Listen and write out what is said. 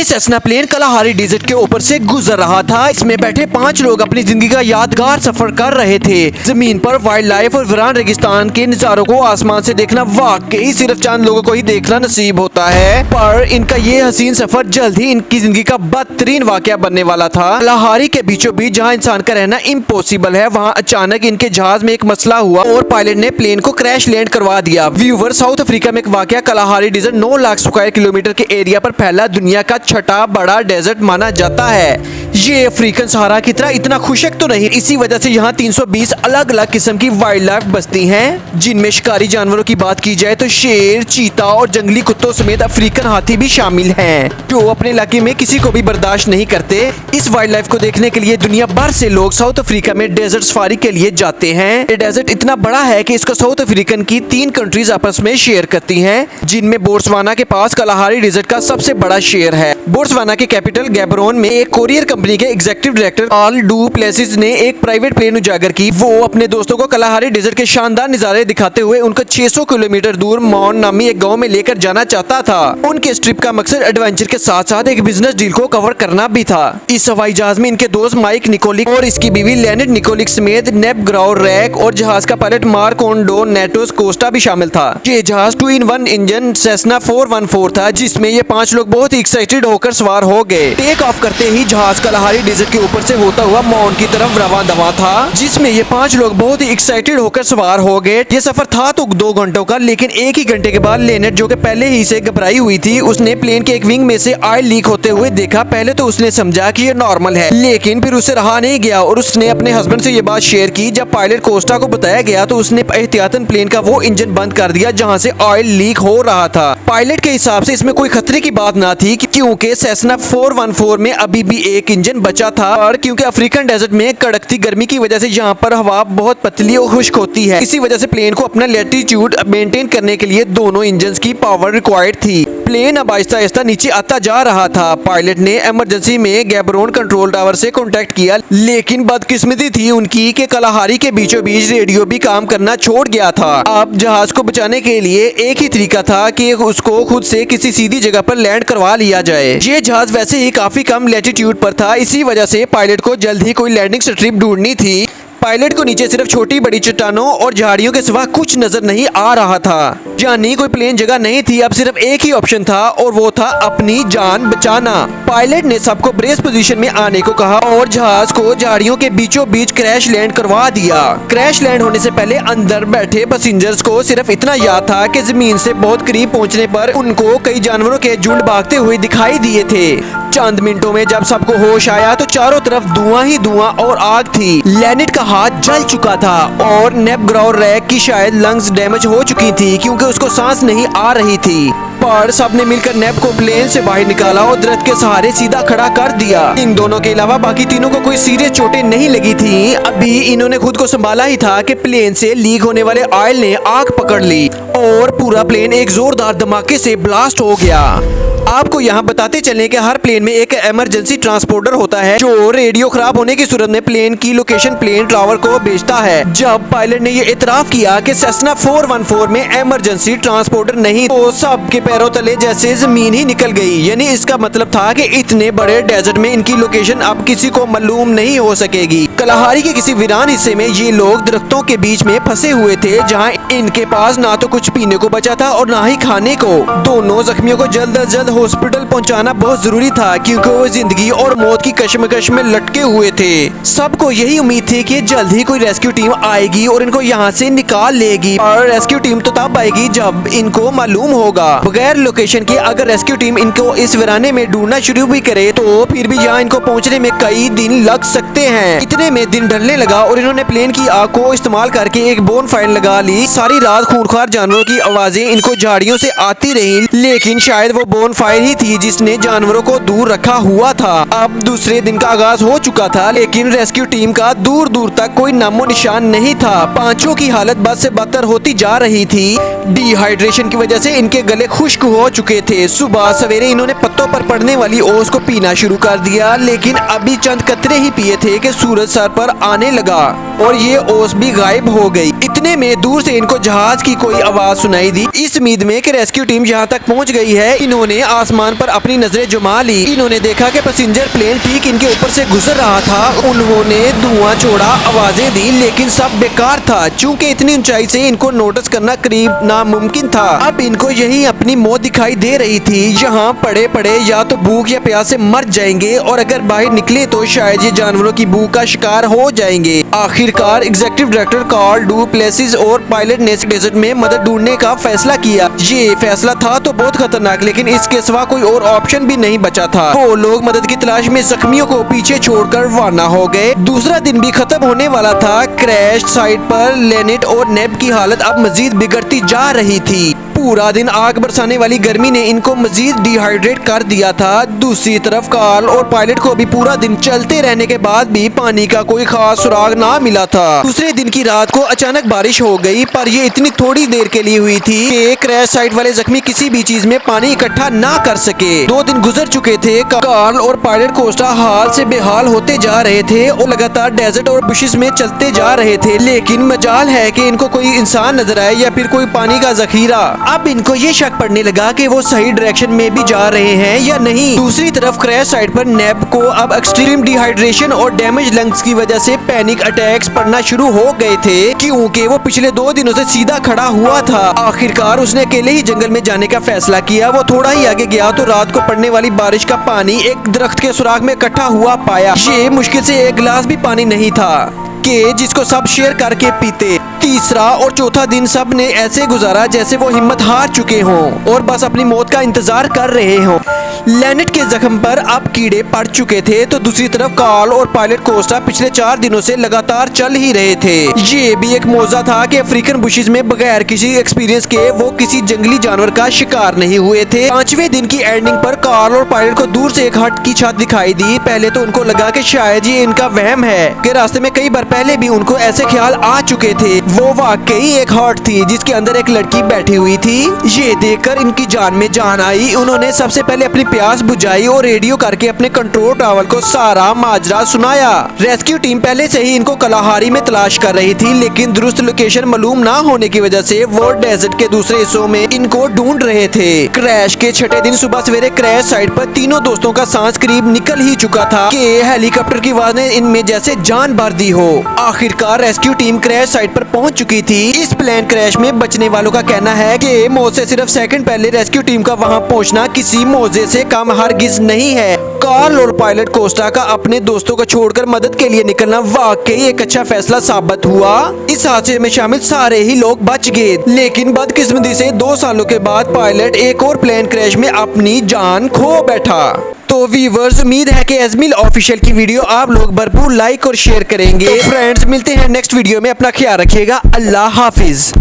ये Cessna plane कलाहारी desert के ऊपर से गुजर रहा था। इसमें बैठे 5 लोग अपनी जिंदगी का यादगार सफर कर रहे थे। जमीन पर वाइल्ड लाइफ और वीरान रेगिस्तान के नजारों को आसमान से देखना वाकई सिर्फ चंद लोगों को ही देखना नसीब होता है, पर इनका ये हसीन सफर जल्द ही इनकी जिंदगी का बदतरीन वाकया बनने वाला था। कलाहारी के बीचों बीच जहाँ इंसान का रहना इम्पॉसिबल है, वहाँ अचानक इनके जहाज में एक मसला हुआ और पायलट ने प्लेन को क्रैश लैंड करवा दिया। व्यूवर, साउथ अफ्रीका में एक वाकया Kalahari desert 9 lakh square kilometre के एरिया पर फैला दुनिया का छठा बड़ा डेजर्ट माना जाता है। ये अफ्रीकन सहारा की तरह इतना खुशक तो नहीं, इसी वजह से यहाँ 320 अलग अलग किस्म की वाइल्ड लाइफ बसती हैं, जिनमें शिकारी जानवरों की बात की जाए तो शेर, चीता और जंगली कुत्तों समेत अफ्रीकन हाथी भी शामिल हैं, जो अपने इलाके में किसी को भी बर्दाश्त नहीं करते। इस वाइल्ड लाइफ को देखने के लिए दुनिया भर से लोग साउथ अफ्रीका में डेजर्ट सफारी के लिए जाते हैं। ये डेजर्ट इतना बड़ा है कि इसको साउथ अफ्रीकन की 3 कंट्रीज आपस में शेयर करती हैं, जिनमें बोट्सवाना के पास कलाहारी डेजर्ट का सबसे बड़ा शेयर है। बोट्सवाना के कैपिटल गैबरोन में एक कोरियर कंपनी के executive director Karl du Plessis ने एक प्राइवेट प्लेन उजागर की। वो अपने दोस्तों को कलाहारी डेजर्ट के शानदार नजारे दिखाते हुए उनको 600 किलोमीटर दूर मॉन नामी एक गांव में लेकर जाना चाहता था। उनके इस ट्रिप का मकसद एडवेंचर के साथ साथ एक बिजनेस डील को कवर करना भी था। इस हवाई जहाज में इनके दोस्त माइक निकोलिक और इसकी बीवी लेनेट निकोलिक समेत नेब ग्राउर रैक और जहाज का पायलट मार्कोंडो नेटोस कोस्टा भी शामिल था। ये जहाज 2-in-1 इंजन सेस्ना 414 था, जिसमें ये 5 लोग बहुत ही एक्साइटेड होकर सवार हो गए। टेक ऑफ करते ही जहाज कलाहारी डेजर्ट के ऊपर से होता हुआ मॉन की तरफ रवा दवा था, जिसमें ये 5 लोग बहुत ही एक्साइटेड होकर सवार हो गए। ये सफर था तो 2 घंटों का, लेकिन 1 ही घंटे के बाद लेनेट, जो कि पहले ही से घबराई हुई थी, उसने प्लेन के एक विंग में से ऑयल लीक होते हुए देखा। पहले तो उसने समझा कि ये नॉर्मल है, लेकिन फिर उसे रहा नहीं गया और उसने अपने हस्बैंड से ये बात शेयर की। जब पायलट कोस्टा को बताया गया तो उसने एहतियातन प्लेन का वो इंजन बंद कर दिया जहाँ से ऑयल लीक हो रहा था। पायलट के हिसाब से इसमें कोई खतरे की बात ना थी, क्योंकि सेस्ना 414 में अभी भी एक इंजन बचा था, और क्योंकि अफ्रीकन डेजर्ट में कड़कती गर्मी की वजह से यहाँ पर हवा बहुत पतली और खुश्क होती है, इसी वजह से प्लेन को अपना लैटिट्यूड मेंटेन करने के लिए दोनों इंजन की पावर रिक्वायर्ड थी। प्लेन अब आहिस्ता आहिस्ता नीचे आता जा रहा था। पायलट ने इमरजेंसी में गैबरोन कंट्रोल टावर से कांटेक्ट किया, लेकिन बदकिस्मती थी उनकी कि कलाहारी के बीचों बीच रेडियो भी काम करना छोड़ गया था। अब जहाज को बचाने के लिए एक ही तरीका था कि उसको खुद से किसी सीधी जगह पर लैंड करवा लिया जाए। ये जहाज वैसे ही काफी कम लैटिट्यूड पर था, इसी वजह से पायलट को जल्द ही कोई लैंडिंग स्ट्रिप ढूंढनी थी। पायलट को नीचे सिर्फ छोटी बड़ी चट्टानों और झाड़ियों के सिवा कुछ नजर नहीं आ रहा था, यानी कोई प्लेन जगह नहीं थी। अब सिर्फ एक ही ऑप्शन था और वो था अपनी जान बचाना। पायलट ने सबको ब्रेस पोजीशन में आने को कहा और जहाज को झाड़ियों के बीचों बीच क्रैश लैंड करवा दिया। क्रैश लैंड होने से पहले अंदर बैठे पैसेंजर्स को सिर्फ इतना याद था कि जमीन से बहुत करीब पहुंचने पर उनको कई जानवरों के झुंड भागते हुए दिखाई दिए थे। चंद मिनटों में जब सबको होश आया तो चारों तरफ धुआं ही धुआं और आग थी। लेनेट का हाथ जल चुका था और नेब ग्राउर रैक की शायद लंग्स डैमेज हो चुकी थी, क्योंकि उसको सांस नहीं आ रही थी। पर सबने मिलकर नेब को प्लेन से बाहर निकाला और दरख्त के सहारे सीधा खड़ा कर दिया। इन दोनों के अलावा बाकी तीनों को कोई सीरियस चोटें नहीं लगी थी। अभी इन्होंने खुद को संभाला ही था कि प्लेन से लीक होने वाले ऑयल ने आग पकड़ ली और पूरा प्लेन एक जोरदार धमाके से ब्लास्ट हो गया। आपको यहाँ बताते चलें कि हर प्लेन में एक इमरजेंसी ट्रांसपोर्टर होता है, जो रेडियो खराब होने की सूरत में प्लेन की लोकेशन प्लेन टावर को भेजता है। जब पायलट ने ये इतराफ किया कि सेस्ना 414 में इमरजेंसी ट्रांसपोर्टर नहीं, तो सबके पैरों तले जैसे जमीन ही निकल गई। यानी इसका मतलब था कि इतने बड़े डेजर्ट में इनकी लोकेशन अब किसी को मालूम नहीं हो सकेगी। कलाहारी के किसी वीरान हिस्से में ये लोग दरख्तों के बीच में फंसे हुए थे, जहाँ इनके पास ना तो कुछ पीने को बचा था और ना ही खाने को। दोनों जख्मियों को जल्द अज जल्द हॉस्पिटल पहुंचाना बहुत जरूरी था, क्योंकि वो जिंदगी और मौत की कशमकश में लटके हुए थे। सबको यही उम्मीद थी कि जल्द ही कोई रेस्क्यू टीम आएगी और इनको यहाँ से निकाल लेगी, और रेस्क्यू टीम तो तब आएगी जब इनको मालूम होगा। बगैर लोकेशन के अगर रेस्क्यू टीम इनको इस वीराने में ढूंढना शुरू भी करे तो फिर भी यहाँ इनको पहुँचने में कई दिन लग सकते हैं। इतने में दिन ढलने लगा और इन्होंने प्लेन की आग को इस्तेमाल करके एक बोन फायर लगा ली। सारी रात खूंखार जानवरों की आवाजें इनको झाड़ियों से आती रही, लेकिन शायद वो बोन फायर ही थी जिसने जानवरों को दूर रखा हुआ था। अब दूसरे दिन का आगाज हो चुका था, लेकिन रेस्क्यू टीम का दूर दूर तक कोई नामो निशान नहीं था। पांचों की हालत बद से बदतर होती जा रही थी। डिहाइड्रेशन की वजह से इनके गले खुश्क हो चुके थे। सुबह सवेरे इन्होंने पत्तों पर पड़ने वाली ओस को पीना शुरू कर दिया, लेकिन अभी चंद कतरे ही पिए थे कि सूरज सर पर आने लगा और ये ओस भी गायब हो गई। इतने में दूर से इनको जहाज की कोई आवाज सुनाई दी। इस उम्मीद में कि रेस्क्यू टीम यहाँ तक पहुँच गई है, इन्होंने आसमान पर अपनी नजरें जुमा ली। इन्होंने देखा कि पैसेंजर प्लेन ठीक इनके ऊपर से गुजर रहा था। उन्होंने धुआं छोड़ा, आवाजें दी, लेकिन सब बेकार था। चूँकि इतनी ऊंचाई से इनको नोटिस करना करीब नामुमकिन था। अब इनको यही अपनी मौत दिखाई दे रही थी। यहाँ पड़े पड़े या तो भूख या प्यास से मर जाएंगे, और अगर बाहर निकले तो शायद ये जानवरों की भूख का शिकार हो जाएंगे। आखिरकार executive director Karl du Plessis और पायलट ने डेजर्ट में मदद ढूंढने का फैसला किया। ये फैसला था तो बहुत खतरनाक, लेकिन इसके सिवा कोई और ऑप्शन भी नहीं बचा था। वो लोग मदद की तलाश में जख्मियों को पीछे छोड़कर रवाना हो गए। दूसरा दिन भी खत्म होने वाला था। क्रैश साइट पर लेनेट और नेब की हालत अब मजीद बिगड़ती जा रही थी। पूरा दिन आग बरसाने वाली गर्मी ने इनको मजीद डिहाइड्रेट कर दिया था। दूसरी तरफ कार्ल और पायलट को भी पूरा दिन चलते रहने के बाद भी पानी का कोई खास सुराग ना मिला था। दूसरे दिन की रात को अचानक बारिश हो गई, पर ये इतनी थोड़ी देर के लिए हुई थी कि क्रैश साइट वाले जख्मी किसी भी चीज में पानी इकट्ठा ना कर सके। 2 दिन गुजर चुके थे। कार्ल और पायलट कोस्टा हाल से बेहाल होते जा रहे थे और लगातार डेजर्ट और बुशेस में चलते जा रहे थे, लेकिन मजाल है कि इनको कोई इंसान नजर आए या फिर कोई पानी का जखीरा। अब इनको ये शक पड़ने लगा कि वो सही डायरेक्शन में भी जा रहे हैं या नहीं। दूसरी तरफ क्रैश साइट पर नेब को अब एक्सट्रीम डिहाइड्रेशन और डैमेज लंग्स की वजह से पैनिक अटैक्स पड़ना शुरू हो गए थे, क्योंकि वो पिछले 2 दिनों से सीधा खड़ा हुआ था। आखिरकार उसने अकेले ही जंगल में जाने का फैसला किया। वो थोड़ा ही आगे गया तो रात को पड़ने वाली बारिश का पानी एक दरख्त के सुराग में इकट्ठा हुआ पाया। ये मुश्किल से 1 गिलास भी पानी नहीं था कि जिसको सब शेयर करके पीते। तीसरा और चौथा दिन सब ने ऐसे गुजारा जैसे वो हिम्मत हार चुके हों और बस अपनी मौत का इंतजार कर रहे हों। लेनेट के जख्म पर अब कीड़े पड़ चुके थे, तो दूसरी तरफ कार्ल और पायलट कोस्टा पिछले 4 दिनों से लगातार चल ही रहे थे। ये भी एक मौजा था कि अफ्रीकन बुशेस में बगैर किसी एक्सपीरियंस के वो किसी जंगली जानवर का शिकार नहीं हुए थे। 5वें दिन की एंडिंग पर कार्ल और पायलट को दूर से एक हट की छत दिखाई दी। पहले तो उनको लगा कि शायद ये इनका वहम है, कि रास्ते में कई बार पहले भी उनको ऐसे ख्याल आ चुके थे। वो वाकई एक हट थी जिसके अंदर एक लड़की बैठी हुई थी। ये देखकर इनकी जान में जान आई। उन्होंने सबसे पहले अपनी प्यास बुझाई और रेडियो करके अपने कंट्रोल टावर को सारा माजरा सुनाया। रेस्क्यू टीम पहले से ही इनको कलाहारी में तलाश कर रही थी, लेकिन दुरुस्त लोकेशन मालूम ना होने की वजह से वो डेजर्ट के दूसरे हिस्सों में इनको ढूंढ रहे थे। क्रैश के 6ठे दिन सुबह सवेरे क्रैश साइट पर तीनों दोस्तों का सांस करीब निकल ही चुका था कि हेलीकॉप्टर की आवाज ने इनमें जैसे जान भर दी हो। आखिरकार रेस्क्यू टीम क्रैश साइट पर पहुंच चुकी थी। इस प्लेन क्रैश में बचने वालों का कहना है कि मौत से सिर्फ सेकंड पहले रेस्क्यू टीम का वहां पहुंचना किसी मौजे से कम हरगिज नहीं है। कार्ल और पायलट कोस्टा का अपने दोस्तों को छोड़कर मदद के लिए निकलना वाकई एक अच्छा फैसला साबित हुआ। इस हादसे में शामिल सारे ही लोग बच गए, लेकिन बदकिस्मती से 2 सालों के बाद पायलट एक और प्लेन क्रैश में अपनी जान खो बैठा। तो व्यूअर्स, उम्मीद है कि एजमिल ऑफिशियल की वीडियो आप लोग भरपूर लाइक और शेयर करेंगे। तो फ्रेंड्स, मिलते हैं नेक्स्ट वीडियो में। अपना ख्याल रखिएगा। अल्लाह हाफिज।